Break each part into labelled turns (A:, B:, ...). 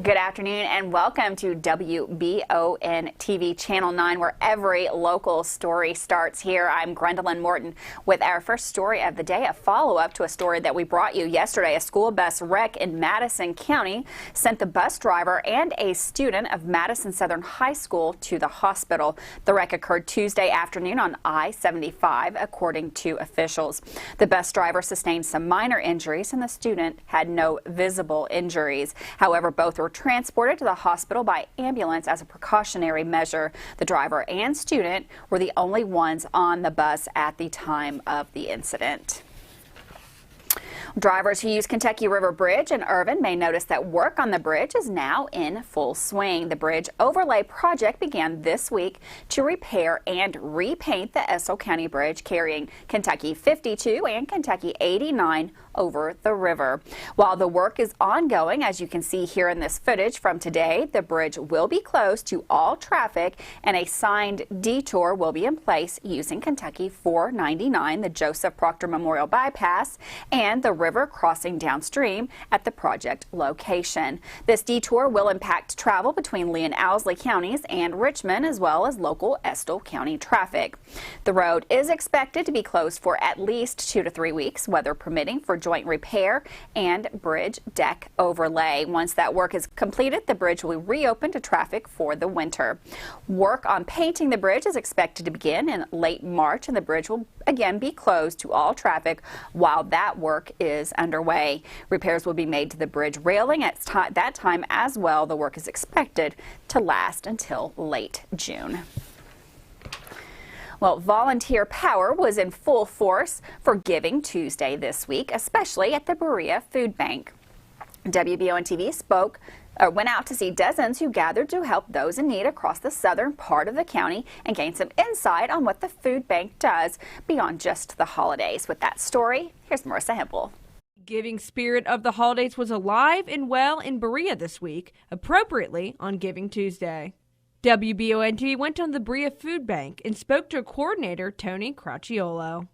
A: Good afternoon and welcome to WBON-TV Channel 9, where every local story starts here. I'm Gwendolyn Morton with our first story of the day, a follow-up to a story that we brought you yesterday. A school bus wreck in Madison County sent the bus driver and a student of Madison Southern High School to the hospital. The wreck occurred Tuesday afternoon on I-75, according to officials. The bus driver sustained some minor injuries and the student had no visible injuries. However, both were transported to the hospital by ambulance as a precautionary measure. The driver and student were the only ones on the bus at the time of the incident. Drivers who use Kentucky River Bridge in Irvin may notice that work on the bridge is now in full swing. The bridge overlay project began this week to repair and repaint the Estill County Bridge carrying Kentucky 52 and Kentucky 89 over the river. While the work is ongoing, as you can see here in this footage from today, the bridge will be closed to all traffic and a signed detour will be in place using Kentucky 499, the Joseph Proctor Memorial Bypass, and the river crossing downstream at the project location. This detour will impact travel between Lee and Owsley counties and Richmond, as well as local Estill County traffic. The road is expected to be closed for at least 2 to 3 weeks, weather permitting, for joint repair and bridge deck overlay. Once that work is completed, the bridge will reopen to traffic for the winter. Work on painting the bridge is expected to begin in late March, and the bridge will again be closed to all traffic while that work is underway. Repairs will be made to the bridge railing at that time as well. The work is expected to last until late June. Well, volunteer power was in full force for Giving Tuesday this week, especially at the Berea Food Bank. WBON-TV went out to see dozens who gathered to help those in need across the southern part of the county and gain some insight on what the food bank does beyond just the holidays. With that story, here's Marissa Hempel.
B: Giving spirit of the holidays was alive and well in Berea this week, appropriately on Giving Tuesday. WBON-TV went on the Berea Food Bank and spoke to coordinator Tony Cracciolo.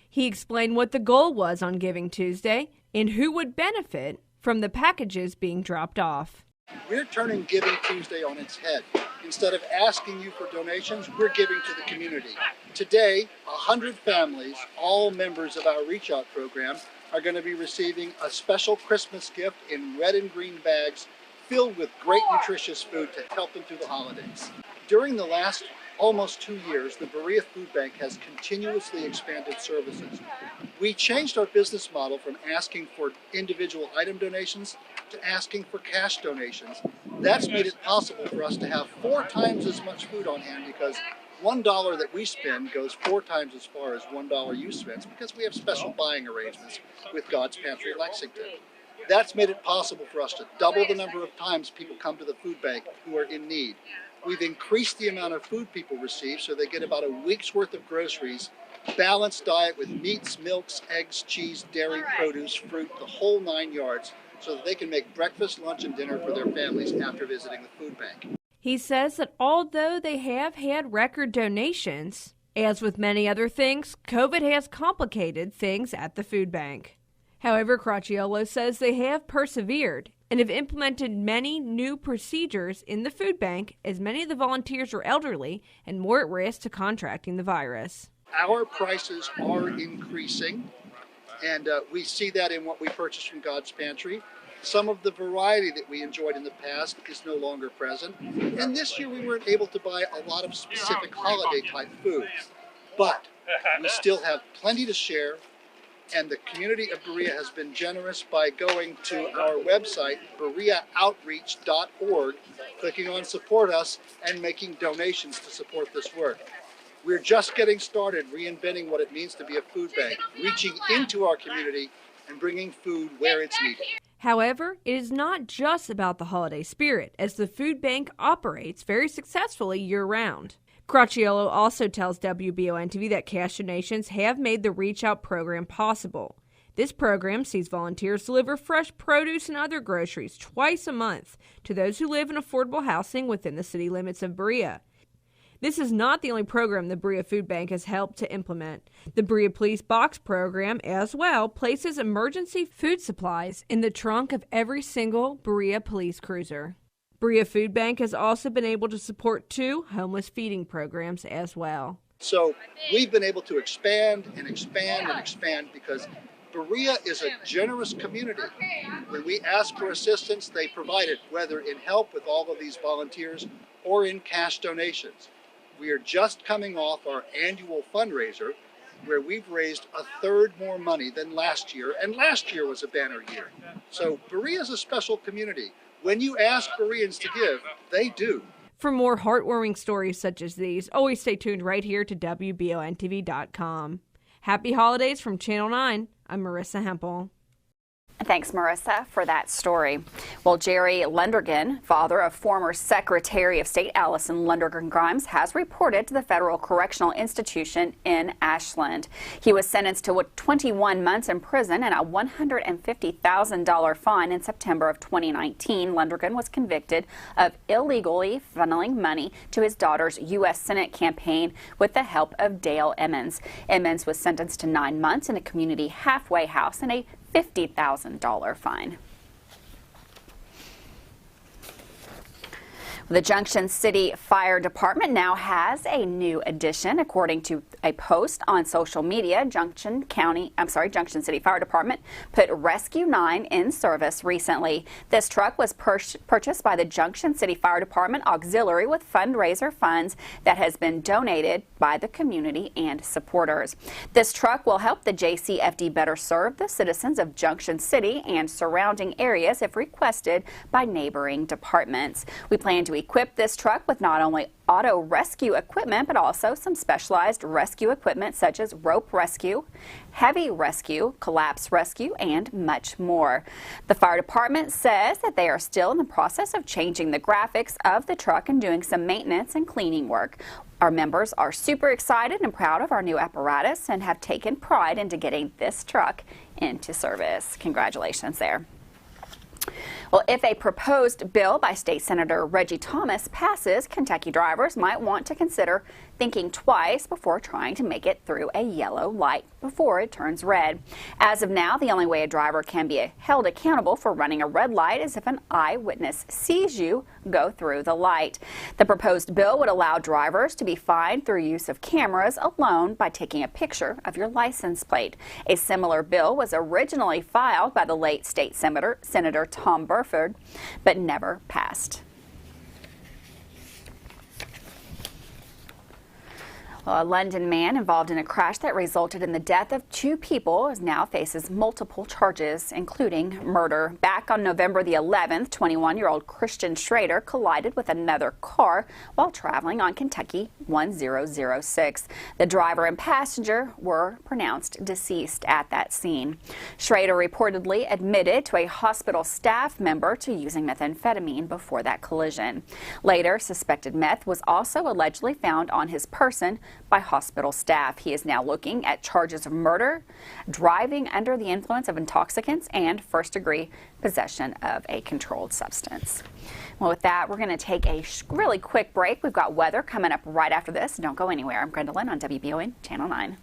B: He explained what the goal was on Giving Tuesday and who would benefit from the packages being dropped off.
C: We're turning Giving Tuesday on its head. Instead of asking you for donations, we're giving to the community. Today, 100 families, all members of our Reach Out program, are going to be receiving a special Christmas gift in red and green bags filled with great nutritious food to help them through the holidays. During the last almost 2 years, the Berea Food Bank has continuously expanded services. We changed our business model from asking for individual item donations to asking for cash donations. That's made it possible for us to have 4 times as much food on hand, because $1 that we spend goes 4 times as far as $1 you spend, because we have special buying arrangements with God's Pantry Lexington. That's made it possible for us to double the number of times people come to the food bank who are in need. We've increased the amount of food people receive so they get about a week's worth of groceries, balanced diet with meats, milks, eggs, cheese, dairy, produce, fruit, the whole 9 yards, so that they can make breakfast, lunch, and dinner for their families after visiting the food bank.
B: He says that although they have had record donations, as with many other things, COVID has complicated things at the food bank. However, Cracciolo says they have persevered and have implemented many new procedures in the food bank, as many of the volunteers are elderly and more at risk to contracting the virus.
C: Our prices are increasing, and we see that in what we purchase from God's Pantry. Some of the variety that we enjoyed in the past is no longer present, and this year we weren't able to buy a lot of specific holiday-type foods, but we still have plenty to share. And the community of Berea has been generous by going to our website, bereaoutreach.org, clicking on Support Us, and making donations to support this work. We're just getting started reinventing what it means to be a food bank, reaching into our community and bringing food where it's needed.
B: However, it is not just about the holiday spirit, as the food bank operates very successfully year-round. Cracciolo also tells WBON-TV that cash donations have made the Reach Out program possible. This program sees volunteers deliver fresh produce and other groceries twice a month to those who live in affordable housing within the city limits of Berea. This is not the only program the Berea Food Bank has helped to implement. The Berea Police Box program, as well, places emergency food supplies in the trunk of every single Berea police cruiser. Berea Food Bank has also been able to support 2 homeless feeding programs as well.
C: So we've been able to expand and expand and expand because Berea is a generous community. When we ask for assistance, they provide it, whether in help with all of these volunteers or in cash donations. We are just coming off our annual fundraiser where we've raised 1/3 more money than last year, and last year was a banner year. So Berea is a special community. When you ask Bereans to give, they do.
B: For more heartwarming stories such as these, always stay tuned right here to WBON-TV.com. Happy holidays from Channel 9. I'm Marissa Hempel.
A: Thanks, Marissa, for that story. Well, Jerry Lundergan, father of former Secretary of State Allison Lundergan Grimes, has reported to the Federal Correctional Institution in Ashland. He was sentenced to 21 months in prison and a $150,000 fine in September of 2019. Lundergan was convicted of illegally funneling money to his daughter's U.S. Senate campaign with the help of Dale Emmons. Emmons was sentenced to 9 months in a community halfway house and a $50,000 fine. The Junction City Fire Department now has a new addition. According to a post on social media, Junction City Fire Department put Rescue 9 in service recently. This truck was purchased by the Junction City Fire Department Auxiliary with fundraiser funds that has been donated by the community and supporters. This truck will help the JCFD better serve the citizens of Junction City and surrounding areas if requested by neighboring departments. We plan to equip this truck with not only auto rescue equipment, but also some specialized rescue equipment such as rope rescue, heavy rescue, collapse rescue, and much more. The fire department says that they are still in the process of changing the graphics of the truck and doing some maintenance and cleaning work. Our members are super excited and proud of our new apparatus and have taken pride into getting this truck into service. Congratulations there. Well, if a proposed bill by State Senator Reggie Thomas passes, Kentucky drivers might want to consider thinking twice before trying to make it through a yellow light before it turns red. As of now, the only way a driver can be held accountable for running a red light is if an eyewitness sees you go through the light. The proposed bill would allow drivers to be fined through use of cameras alone by taking a picture of your license plate. A similar bill was originally filed by the late state Senator Tom Burford, but never passed. Well, a London man involved in a crash that resulted in the death of 2 people now faces multiple charges, including murder. Back on November the 11th, 21-year-old Christian Schrader collided with another car while traveling on Kentucky 1006. The driver and passenger were pronounced deceased at that scene. Schrader reportedly admitted to a hospital staff member to using methamphetamine before that collision. Later, suspected meth was also allegedly found on his person by hospital staff. He is now looking at charges of murder, driving under the influence of intoxicants, and first-degree possession of a controlled substance. Well, with that, we're going to take a really quick break. We've got weather coming up right after this. Don't go anywhere. I'm Gwendolyn on WBON Channel 9.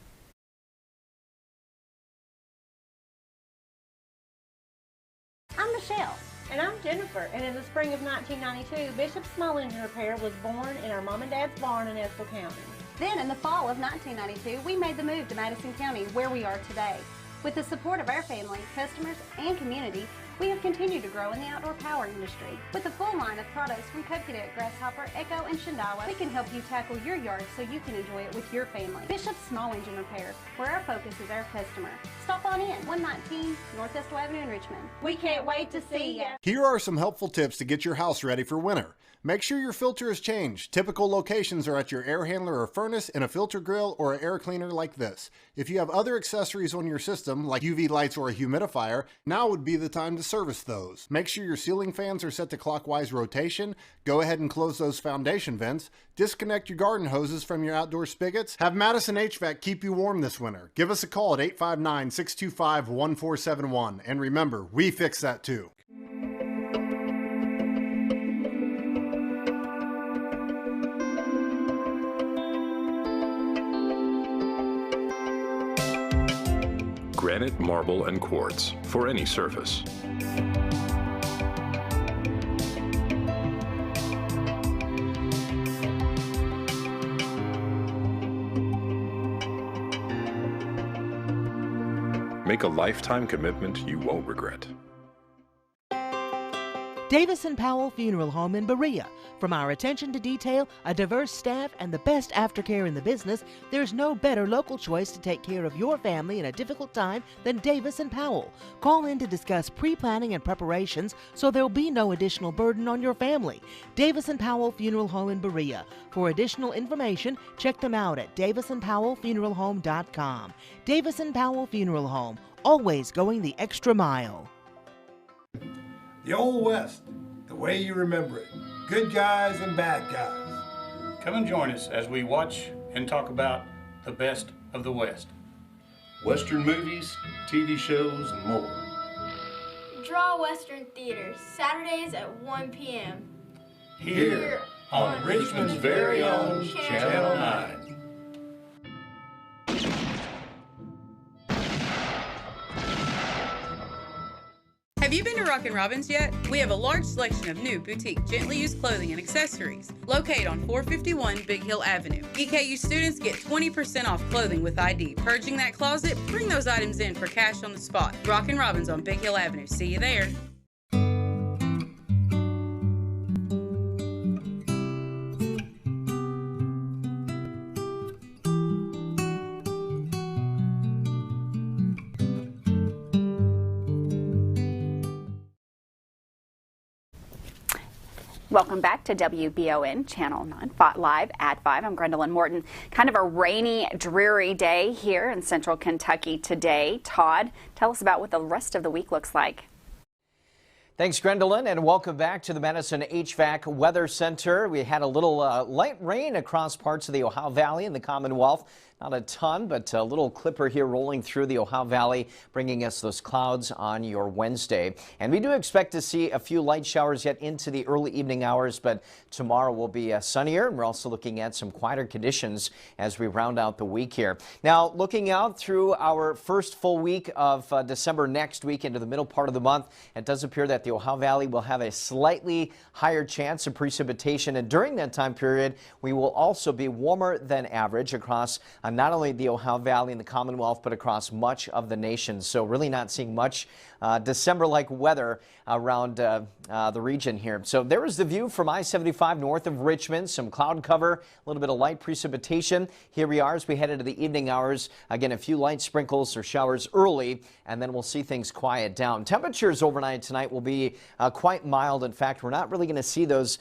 D: I'm Michelle. And I'm Jennifer, and in the spring of 1992, Bishop Small Engine Repair was born in our mom and dad's barn in Estill County.
E: Then in the fall of 1992, we made the move to Madison County, where we are today. With the support of our family, customers, and community, we have continued to grow in the outdoor power industry. With a full line of products from Coconut, Grasshopper, Echo, and Shindawa, we can help you tackle your yard so you can enjoy it with your family. Bishop Small Engine Repair, where our focus is our customer. Stop on in, 119 North Estill Avenue in Richmond.
D: We can't wait to see ya.
F: Here are some helpful tips to get your house ready for winter. Make sure your filter is changed. Typical locations are at your air handler or furnace, in a filter grill, or an air cleaner like this. If you have other accessories on your system, like UV lights or a humidifier, now would be the time to service those. Make sure your ceiling fans are set to clockwise rotation. Go ahead and close those foundation vents. Disconnect your garden hoses from your outdoor spigots. Have Madison HVAC keep you warm this winter. Give us a call at 859-625-1471. And remember, we fix that too.
G: granite, marble, and quartz for any surface. Make a lifetime commitment you won't regret.
H: Davis & Powell Funeral Home in Berea. From our attention to detail, a diverse staff, and the best aftercare in the business, there's no better local choice to take care of your family in a difficult time than Davis & Powell. Call in to discuss pre-planning and preparations so there'll be no additional burden on your family. Davis & Powell Funeral Home in Berea. For additional information, check them out at davisandpowellfuneralhome.com. Davis & Powell Funeral Home, always going the extra mile.
I: The Old West, the way you remember it. Good guys and bad guys.
J: Come and join us as we watch and talk about the best of the West.
K: Western movies, TV shows, and more.
L: Draw Western Theater, Saturdays at 1 p.m.
K: Here on Richmond's very own Channel 9.
M: Have you been to Rockin' Robin's yet? We have a large selection of new boutique, gently used clothing and accessories located on 451 Big Hill Avenue. EKU students get 20% off clothing with ID. Purging that closet? Bring those items in for cash on the spot. Rockin' Robin's on Big Hill Avenue. See you there.
A: Welcome back to WBON Channel 9, live at 5. I'm Gwendolyn Morton. Kind of a rainy, dreary day here in central Kentucky today. Todd, tell us about what the rest of the week looks like.
N: Thanks, Gwendolyn, and welcome back to the Madison HVAC Weather Center. We had a little light rain across parts of the Ohio Valley and the Commonwealth. Not a ton, but a little clipper here rolling through the Ohio Valley, bringing us those clouds on your Wednesday. And we do expect to see a few light showers yet into the early evening hours, but tomorrow will be sunnier, and we're also looking at some quieter conditions as we round out the week here. Now, looking out through our first full week of December next week into the middle part of the month, it does appear that the Ohio Valley will have a slightly higher chance of precipitation, and during that time period, we will also be warmer than average across not only the Ohio Valley and the Commonwealth, but across much of the nation. So really not seeing much December-like weather around the region here. So there is the view from I-75 north of Richmond. Some cloud cover, a little bit of light precipitation. Here we are as we head into the evening hours. Again, a few light sprinkles or showers early, and then we'll see things quiet down. Temperatures overnight tonight will be quite mild. In fact, we're not really going to see those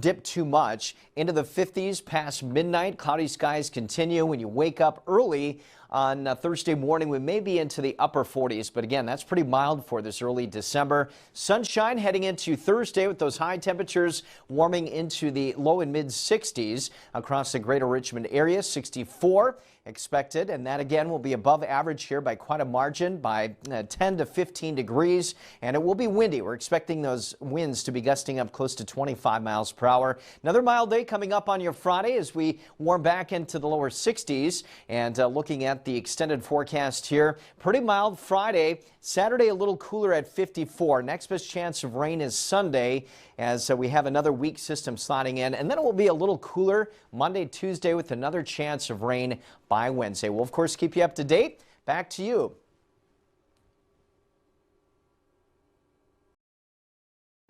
N: dip too much. Into the 50s past midnight. Cloudy skies continue. When you wake up early on Thursday morning, we may be into the upper 40s, but again, that's pretty mild for this early December. Sunshine heading into Thursday with those high temperatures warming into the low and mid 60s across the greater Richmond area. 64 expected, and that again will be above average here by quite a margin, by 10 to 15 degrees, and it will be windy. We're expecting those winds to be gusting up close to 25 miles per hour. Another mild day coming up on your Friday as we warm back into the lower 60s, and looking at the extended forecast here, pretty mild Friday. Saturday a little cooler at 54. Next best chance of rain is Sunday as we have another weak system sliding in, and then it will be a little cooler Monday, Tuesday with another chance of rain by Wednesday. We'll of course keep you up to date. Back to you.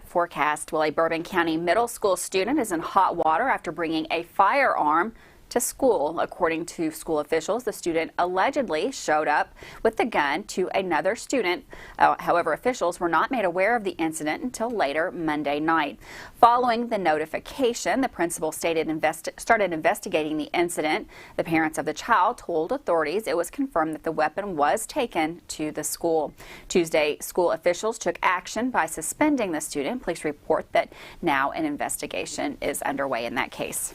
A: Forecast. Well, a Bourbon County middle school student is in hot water after bringing a firearm to school. According to school officials, the student allegedly showed up with the gun to another student. However, officials were not made aware of the incident until later Monday night. Following the notification, the principal started investigating the incident. The parents of the child told authorities it was confirmed that the weapon was taken to the school. Tuesday, school officials took action by suspending the student. Police report that now an investigation is underway in that case.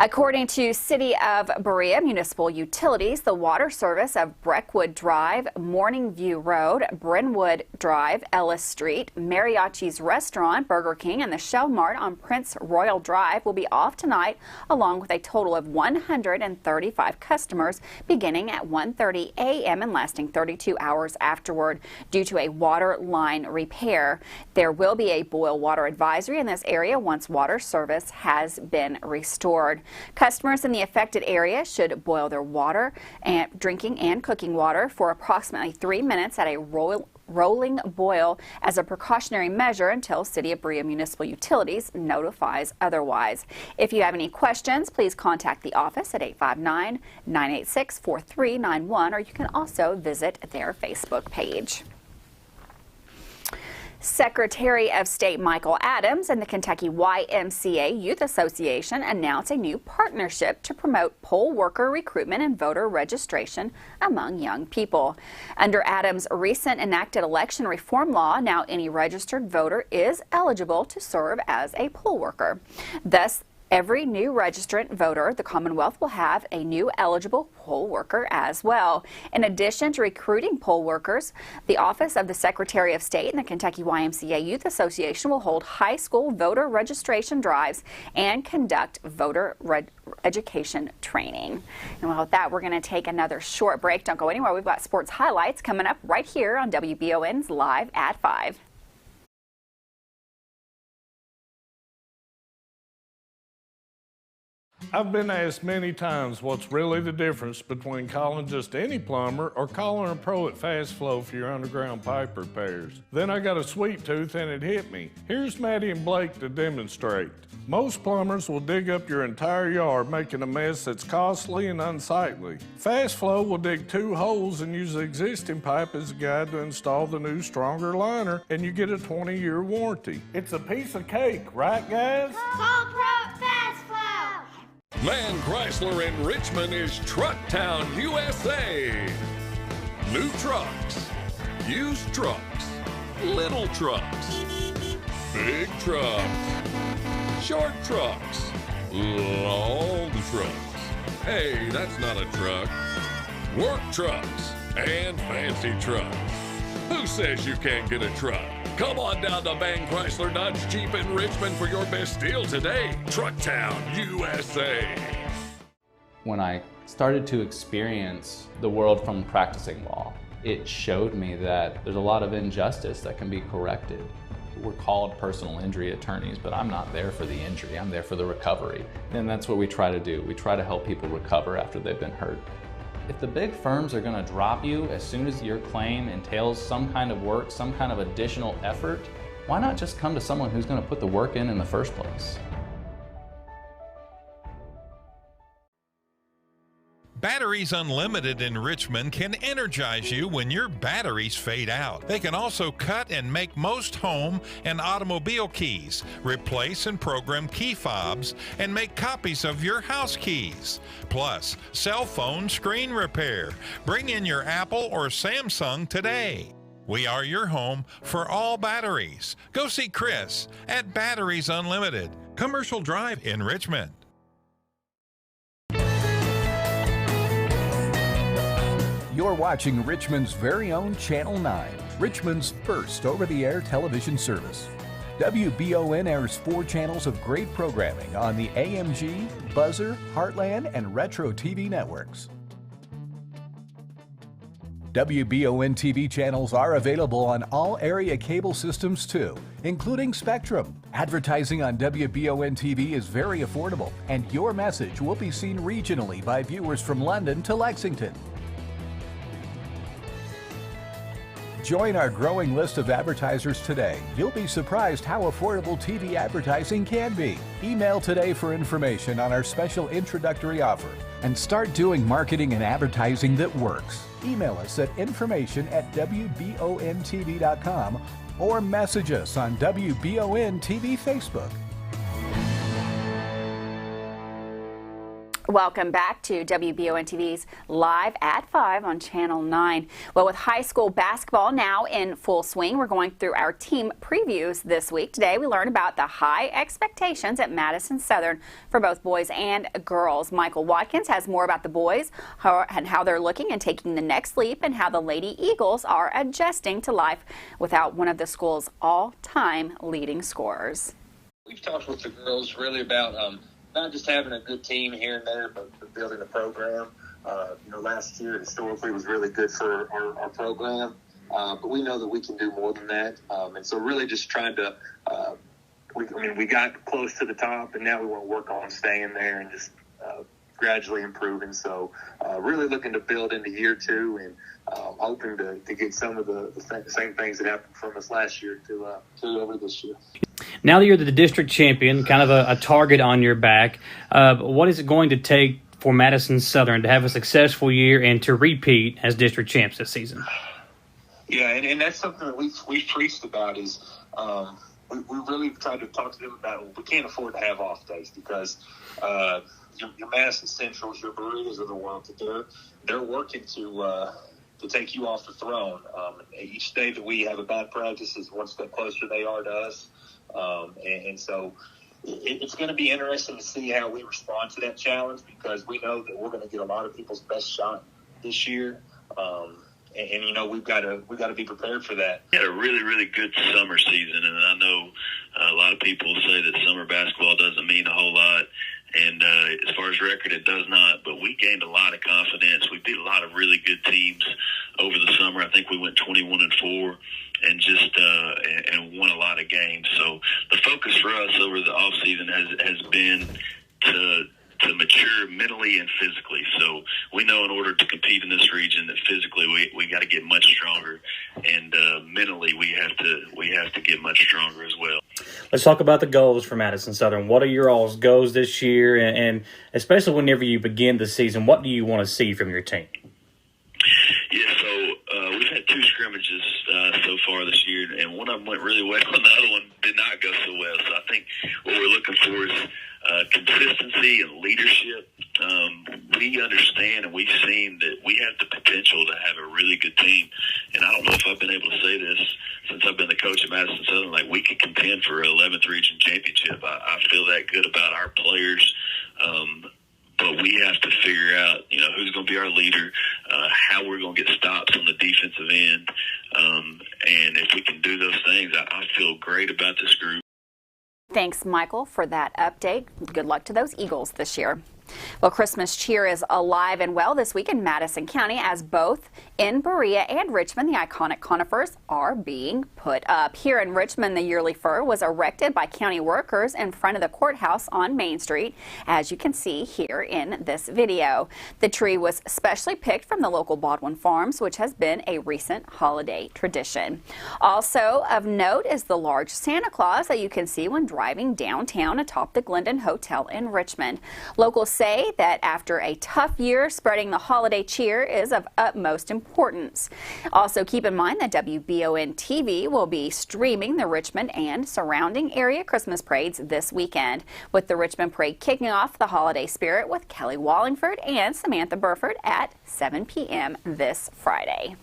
A: According to City of Berea Municipal Utilities, the water service of Breckwood Drive, Morning View Road, Brynwood Drive, Ellis Street, Mariachi's Restaurant, Burger King, and the Shell Mart on Prince Royal Drive will be off tonight, along with a total of 135 customers beginning at 1:30 a.m. and lasting 32 hours afterward due to a water line repair. There will be a boil water advisory in this area once water service has been restored. Customers in the affected area should boil their water and drinking and cooking water for approximately 3 minutes at a rolling boil as a precautionary measure until City of Berea Municipal Utilities notifies otherwise. If you have any questions, please contact the office at 859-986-4391, or you can also visit their Facebook page. Secretary of State Michael Adams and the Kentucky YMCA Youth Association announced a new partnership to promote poll worker recruitment and voter registration among young people. Under Adams' recent enacted election reform law, now any registered voter is eligible to serve as a poll worker. Thus, every new registrant voter, the Commonwealth will have a new eligible poll worker as well. In addition to recruiting poll workers, the Office of the Secretary of State and the Kentucky YMCA Youth Association will hold high school voter registration drives and conduct voter education training. And with that, we're going to take another short break. Don't go anywhere. We've got sports highlights coming up right here on WBON's Live at 5.
O: I've been asked many times what's really the difference between calling just any plumber or calling a pro at Fast Flow for your underground pipe repairs. Then I got a sweet tooth and it hit me. Here's Maddie and Blake to demonstrate. Most plumbers will dig up your entire yard, making a mess that's costly and unsightly. Fast Flow will dig 2 holes and use the existing pipe as a guide to install the new, stronger liner, and you get a 20-year warranty. It's a piece of cake, right guys?
K: Call Pro Fast Flow!
P: Man Chrysler in Richmond is Truck Town, USA. New trucks, used trucks, little trucks, big trucks, short trucks, long trucks. Hey, that's not a truck. Work trucks and fancy trucks. Who says you can't get a truck? Come on down to Man Chrysler Dodge Jeep in Richmond for your best deal today. Truck Town, USA.
Q: When I started to experience the world from practicing law, it showed me that there's a lot of injustice that can be corrected. We're called personal injury attorneys, but I'm not there for the injury. I'm there for the recovery. And that's what we try to do. We try to help people recover after they've been hurt. If the big firms are going to drop you as soon as your claim entails some kind of work, some kind of additional effort, why not just come to someone who's going to put the work in the first place?
R: Batteries Unlimited in Richmond can energize you when your batteries fade out. They can also cut and make most home and automobile keys, replace and program key fobs, and make copies of your house keys. Plus, cell phone screen repair. Bring in your Apple or Samsung today. We are your home for all batteries. Go see Chris at Batteries Unlimited, Commercial Drive in Richmond.
S: You're watching Richmond's very own Channel 9, Richmond's first over-the-air television service. WBON airs 4 channels of great programming on the AMG, Buzzer, Heartland, and Retro TV networks. WBON-TV channels are available on all area cable systems too, including Spectrum. Advertising on WBON-TV is very affordable, and your message will be seen regionally by viewers from London to Lexington. Join our growing list of advertisers today. You'll be surprised how affordable TV advertising can be. Email today for information on our special introductory offer and start doing marketing and advertising that works. Email us at information@WBONTV.com or message us on WBON TV Facebook.
A: Welcome back to WBON-TV's Live at 5 on Channel 9. Well, with high school basketball now in full swing, we're going through our team previews this week. Today, we learn about the high expectations at Madison Southern for both boys and girls. Michael Watkins has more about the boys and how they're looking and taking the next leap, and how the Lady Eagles are adjusting to life without one of the school's all-time leading scorers.
T: We've talked with the girls really about not just having a good team here and there, but building a program. Last year historically was really good for our program, but we know that we can do more than that. And so really just trying to, we got close to the top, and now we want to work on staying there and just gradually improving. So really looking to build into year 2, and hoping to get some of the same things that happened from us last year to over this year.
U: Now that you're the district champion, kind of a target on your back, what is it going to take for Madison Southern to have a successful year and to repeat as district champs this season?
T: Yeah, and that's something that we've preached about is we really tried to talk to them about we can't afford to have off days, because your Madison Centrals, your Bereas of the world, they're working to take you off the throne. Each day that we have a bad practice is one step closer they are to us. And so it's going to be interesting to see how we respond to that challenge, because we know that we're going to get a lot of people's best shot this year. And we've got to be prepared for that.
V: We had a really, really good summer season, and I know a lot of people say that summer basketball doesn't mean a whole lot. And as far as record, it does not. But we gained a lot of confidence. We beat a lot of really good teams over the summer. I think we went 21-4 and just and won a lot of games. So the focus for us over the off season has been to mature mentally and physically. So we know in order to compete in this region that physically we got to get much stronger, and mentally we have to get much stronger as well.
U: Let's talk about the goals for Madison Southern. What are your all's goals this year, and especially whenever you begin the season, what do you want to see from your team?
V: Yeah, so we've had 2 scrimmages so far this year, and one of them went really well, and the other one did not go so well. So I think what we're looking for is consistency and leadership. We understand and we've seen that we have the potential to have a really good team. And I don't know if I've been able to say this since I've been the coach at Madison Southern, like we could contend for an 11th region championship. I feel that good about our players. But we have to figure out, who's going to be our leader, how we're going to get stops on the defensive end. And if we can do those things, I feel great about this group.
A: Thanks, Michael, for that update. Good luck to those Eagles this year. Well, Christmas cheer is alive and well this week in Madison County, as both in Berea and Richmond, the iconic conifers are being put up. Here in Richmond, the yearly fir was erected by county workers in front of the courthouse on Main Street, as you can see here in this video. The tree was specially picked from the local Baldwin Farms, which has been a recent holiday tradition. Also of note is the large Santa Claus that you can see when driving downtown atop the Glendon Hotel in Richmond. Locals say that after a tough year, spreading the holiday cheer is of utmost importance. Also, keep in mind that WBON-TV will be streaming the Richmond and surrounding area Christmas parades this weekend, with the Richmond parade kicking off the holiday spirit with Kelly Wallingford and Samantha Burford at 7 p.m. this Friday.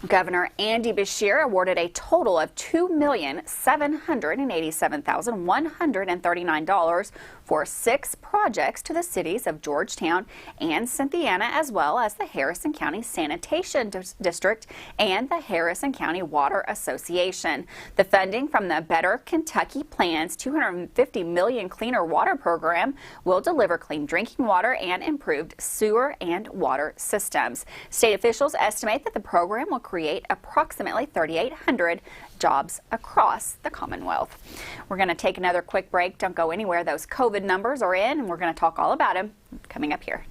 A: Governor Andy Beshear awarded a total of $2,787,139 for 6 projects to the cities of Georgetown and Cynthiana, as well as the Harrison County Sanitation District and the Harrison County Water Association. The funding from the Better Kentucky Plan's $250 million Cleaner Water Program will deliver clean drinking water and improved sewer and water systems. State officials estimate that the program will create approximately 3,800 jobs across the Commonwealth. We're going to take another quick break. Don't go anywhere. Those COVID numbers are in, and we're going to talk all about them coming up here.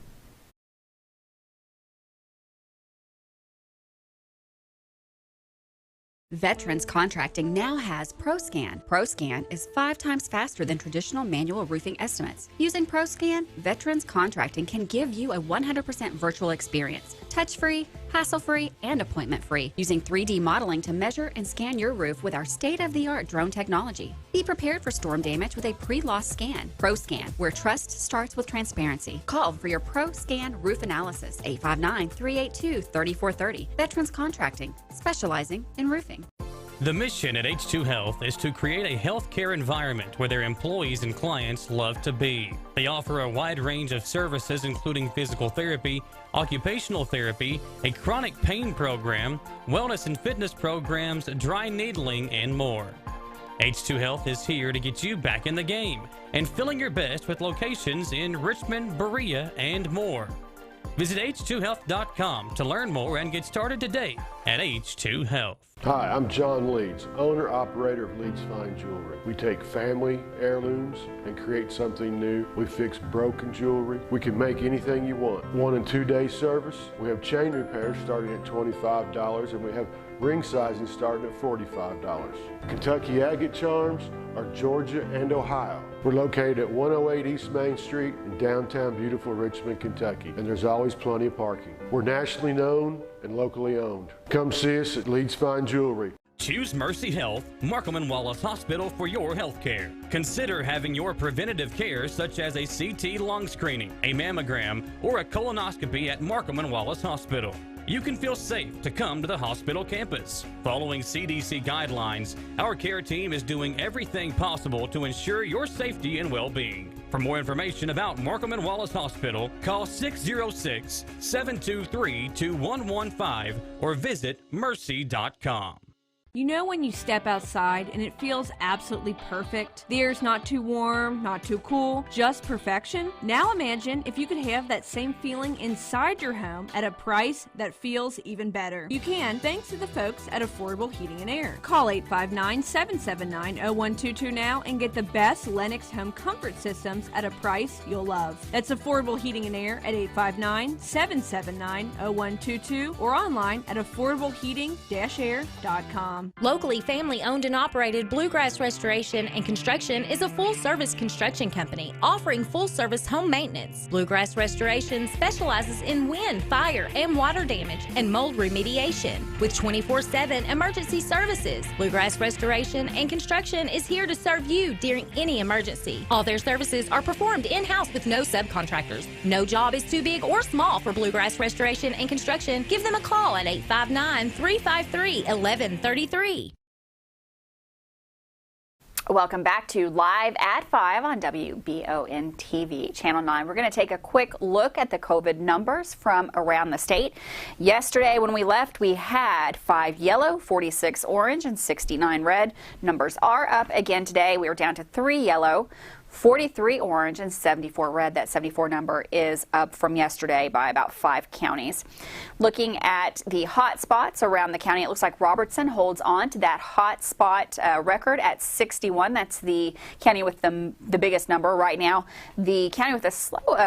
W: Veterans Contracting now has ProScan. ProScan is 5 times faster than traditional manual roofing estimates. Using ProScan, Veterans Contracting can give you a 100% virtual experience. touch-free, hassle-free, and appointment-free, using 3D modeling to measure and scan your roof with our state-of-the-art drone technology. Be prepared for storm damage with a pre-loss scan. ProScan, where trust starts with transparency. Call for your ProScan roof analysis, 859-382-3430. Veterans Contracting, specializing in roofing.
B: The mission at H2 Health is to create a healthcare environment where their employees and clients love to be. They offer a wide range of services including physical therapy, occupational therapy, a chronic pain program, wellness and fitness programs, dry needling, and more. H2 Health is here to get you back in the game and feeling your best with locations in Richmond, Berea, and more. Visit h2health.com to learn more and get started today at H2 Health.
C: Hi, I'm John Leeds, owner-operator of Leeds Fine Jewelry. We take family heirlooms and create something new. We fix broken jewelry. We can make anything you want. 1 and 2 day service. We have chain repairs starting at $25 and we have ring sizing starting at $45. Kentucky agate charms are Georgia and Ohio. We're located at 108 East Main Street in downtown beautiful Richmond, Kentucky, and there's always plenty of parking. We're nationally known and locally owned. Come see us at Leeds Fine Jewelry.
B: Choose Mercy Health, Markham and Wallace Hospital for your health care. Consider having your preventative care such as a CT lung screening, a mammogram, or a colonoscopy at Markham and Wallace Hospital. You can feel safe to come to the hospital campus. Following CDC guidelines, our care team is doing everything possible to ensure your safety and well-being. For more information about Markham and Wallace Hospital, call 606-723-2115 or visit mercy.com.
E: You know when you step outside and it feels absolutely perfect? The air's not too warm, not too cool, just perfection? Now imagine if you could have that same feeling inside your home at a price that feels even better. You can, thanks to the folks at Affordable Heating and Air. Call 859-779-0122 now and get the best Lennox home comfort systems at a price you'll love. That's Affordable Heating and Air at 859-779-0122 or online at affordableheating-air.com.
X: Locally family owned and operated Bluegrass Restoration and Construction is a full-service construction company offering full-service home maintenance. Bluegrass Restoration specializes in wind, fire, and water damage and mold remediation with 24/7 emergency services. Bluegrass Restoration and Construction is here to serve you during any emergency. All their services are performed in-house with no subcontractors. No job is too big or small for Bluegrass Restoration and Construction. Give them a call at 859-353-1133.
A: Welcome back to Live at 5 on WBON-TV Channel 9. We're going to take a quick look at the COVID numbers from around the state. Yesterday when we left, we had 5 yellow, 46 orange, and 69 red. Numbers are up again today. We were down to 3 yellow, 43 orange, and 74 red. That 74 number is up from yesterday by about 5 counties. Looking at the hot spots around the county, it looks like Robertson holds on to that hot spot record at 61. That's the county with the biggest number right now. The county with the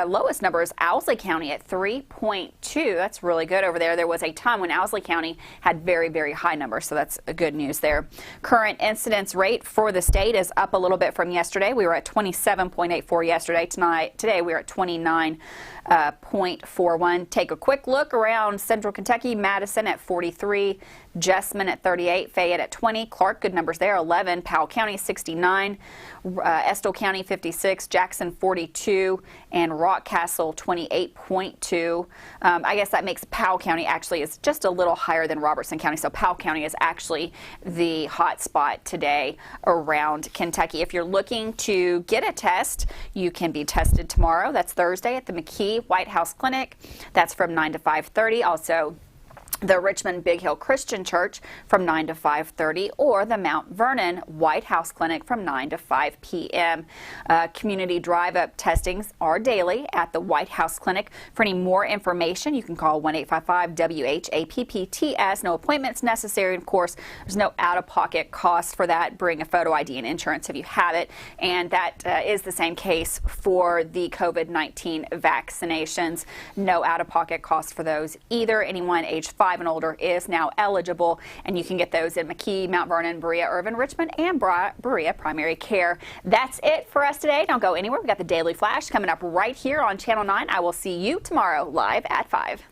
A: lowest number is Owsley County at 3.2. That's really good over there. There was a time when Owsley County had very, very high numbers, so that's good news there. Current incidence rate for the state is up a little bit from yesterday. We were at 27.84 yesterday. Today we're at 29.41. Take a quick look around Central Kentucky. Madison at 43, Jessamine at 38, Fayette at 20, Clark, good numbers there, 11, Powell County 69, Estill County 56, Jackson 42, and Rockcastle 28.2. I guess that makes Powell County actually is just a little higher than Robertson County, so Powell County is actually the hot spot today around Kentucky. If you're looking to get a test, you can be tested tomorrow. That's Thursday at the McKee White House Clinic. That's from 9 to 5:30. Also, the Richmond Big Hill Christian Church from 9 to 5:30, or the Mount Vernon White House Clinic from 9 to 5 p.m. Community drive-up testings are daily at the White House Clinic. For any more information, you can call 1-855-WHAPPTS. No appointments necessary. Of course, there's no out-of-pocket cost for that. Bring a photo ID and insurance if you have it. And that is the same case for the COVID-19 vaccinations. No out-of-pocket cost for those either. Anyone age 5 and older is now eligible, and you can get those in McKee, Mount Vernon, Berea, Irvin, Richmond, and Berea Primary Care. That's it for us today. Don't go anywhere. We've got the Daily Flash coming up right here on Channel 9. I will see you tomorrow live at 5.